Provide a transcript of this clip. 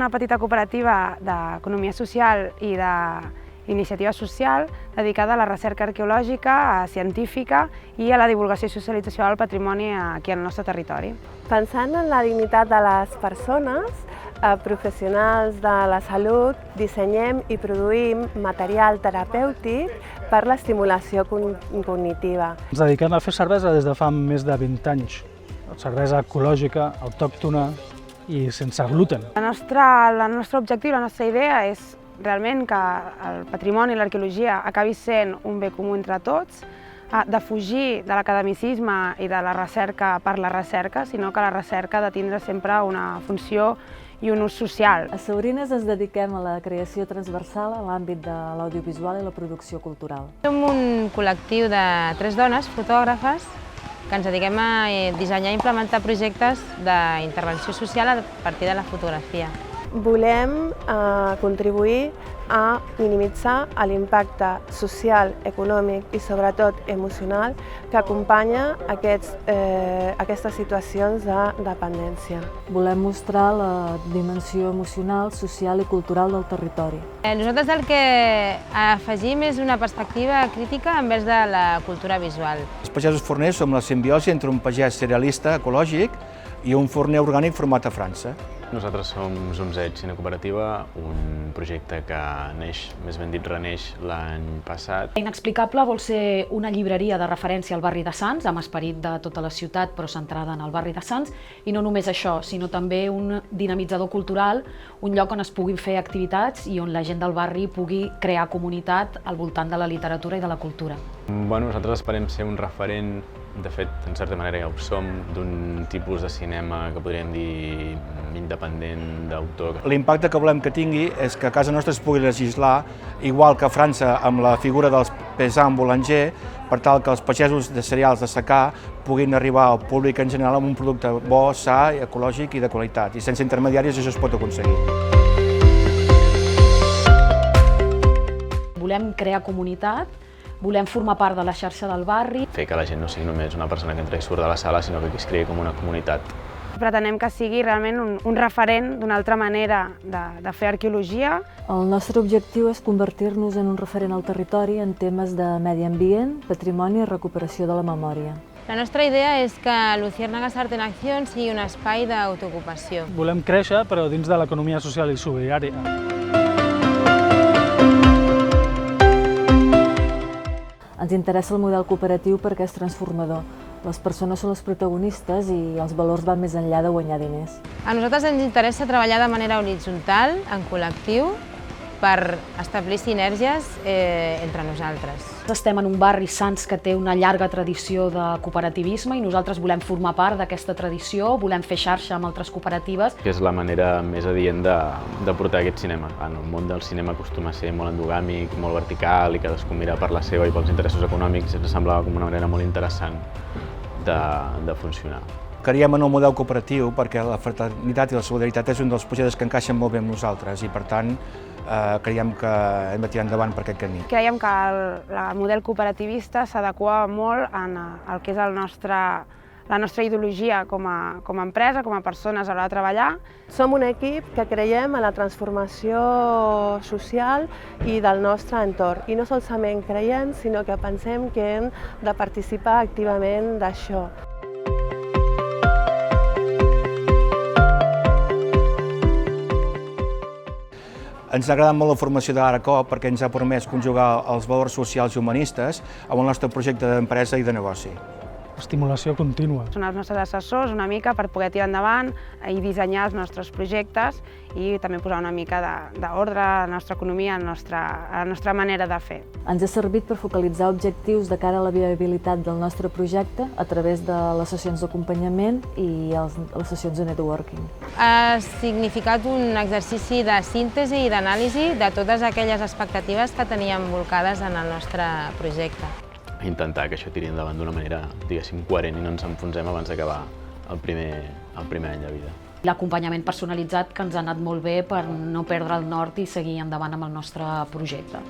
una petita cooperativa d'economia social i d'iniciativa social dedicada a la recerca arqueològica, científica i a la divulgació i socialització del patrimoni aquí al nostre territori. Pensant en la dignitat de les persones, professionals de la salut, dissenyem i produïm material terapèutic per l'estimulació cognitiva. Ens dediquem a fer cervesa des de fa més de 20 anys. Cervesa ecològica, autòctona i sense gluten. El nostre objectiu, la nostra idea és realment que el patrimoni i l'arqueologia acabi sent un bé comú entre tots, de fugir de l'academicisme i de la recerca per la recerca, sinó que la recerca ha de tindre sempre una funció i un ús social. A Saurines ens dediquem a la creació transversal a l'àmbit de l'audiovisual i la producció cultural. Som un col·lectiu de 3 dones, fotògrafes, que ens dediquem a dissenyar i implementar projectes d'intervenció social a partir de la fotografia. Volem contribuir a minimitzar l'impacte social, econòmic i sobretot emocional que acompanya aquestes situacions de dependència. Volem mostrar la dimensió emocional, social i cultural del territori. Nosaltres el que afegim és una perspectiva crítica envers de la cultura visual. Els pagesos forners som la simbiosi entre un pagès cerealista ecològic i un forner orgànic format a França. Nosaltres som Zunzet Cine Cooperativa, un projecte que neix, més ben dit reneix l'any passat. Inexplicable vol ser una llibreria de referència al barri de Sants, amb esperit de tota la ciutat però centrada en el barri de Sants, i no només això, sinó també un dinamitzador cultural, un lloc on es puguin fer activitats i on la gent del barri pugui crear comunitat al voltant de la literatura i de la cultura. Nosaltres esperem ser un referent, de fet, en certa manera ja ho som, d'un tipus de cinema que podríem dir independent, d'autor. L'impacte que volem que tingui és que a casa nostra es pugui legislar, igual que a França amb la figura dels paysans boulangers, per tal que els pagesos de cereals de secà puguin arribar al públic en general amb un producte bo, sa, ecològic i de qualitat. I sense intermediaris això es pot aconseguir. Volem crear comunitat, volem formar part de la xarxa del barri. Fer que la gent no sigui només una persona que entra i surt de la sala, sinó que es creï com una comunitat. Pretenem que sigui realment un referent d'una altra manera de fer arqueologia. El nostre objectiu és convertir-nos en un referent al territori en temes de medi ambient, patrimoni i recuperació de la memòria. La nostra idea és que Luciérnagas Art en Acció sigui un espai d'autoocupació. Volem créixer, però dins de l'economia social i solidària. Ens interessa el model cooperatiu perquè és transformador. Les persones són les protagonistes i els valors van més enllà de guanyar diners. A nosaltres ens interessa treballar de manera horitzontal, en col·lectiu, per establir sinergies entre nosaltres. Estem en un barri, Sants, que té una llarga tradició de cooperativisme i nosaltres volem formar part d'aquesta tradició, volem fer xarxa amb altres cooperatives. És la manera més adient de portar aquest cinema. El món del cinema acostuma a ser molt endogàmic, molt vertical i cadascú mira per la seva i pels interessos econòmics. Ens semblava com una manera molt interessant de funcionar. Creiem en un model cooperatiu perquè la fraternitat i la solidaritat és un dels projectes que encaixen molt bé amb nosaltres i, per tant, creiem que hem de tirar endavant per aquest camí. Creiem que el model cooperativista s'adequa molt al que és la nostra ideologia com a empresa, com a persones a l'hora de treballar. Som un equip que creiem en la transformació social i del nostre entorn. I no solament creiem, sinó que pensem que hem de participar activament d'això. Ens ha agradat molt la formació d'Aracop perquè ens ha permès conjugar els valors socials i humanistes amb el nostre projecte d'empresa i de negoci. Estimulació contínua. Són els nostres assessors una mica per poder tirar endavant i dissenyar els nostres projectes i també posar una mica d'ordre a la nostra economia, a la nostra manera de fer. Ens ha servit per focalitzar objectius de cara a la viabilitat del nostre projecte a través de les sessions d'acompanyament i les sessions de networking. Ha significat un exercici de síntesi i d'anàlisi de totes aquelles expectatives que teníem volcades en el nostre projecte. Intentar que això tiri endavant d'una manera, diguéssim, coherent i no ens enfonsem abans d'acabar el primer any de vida. L'acompanyament personalitzat que ens ha anat molt bé per no perdre el nord i seguir endavant amb el nostre projecte.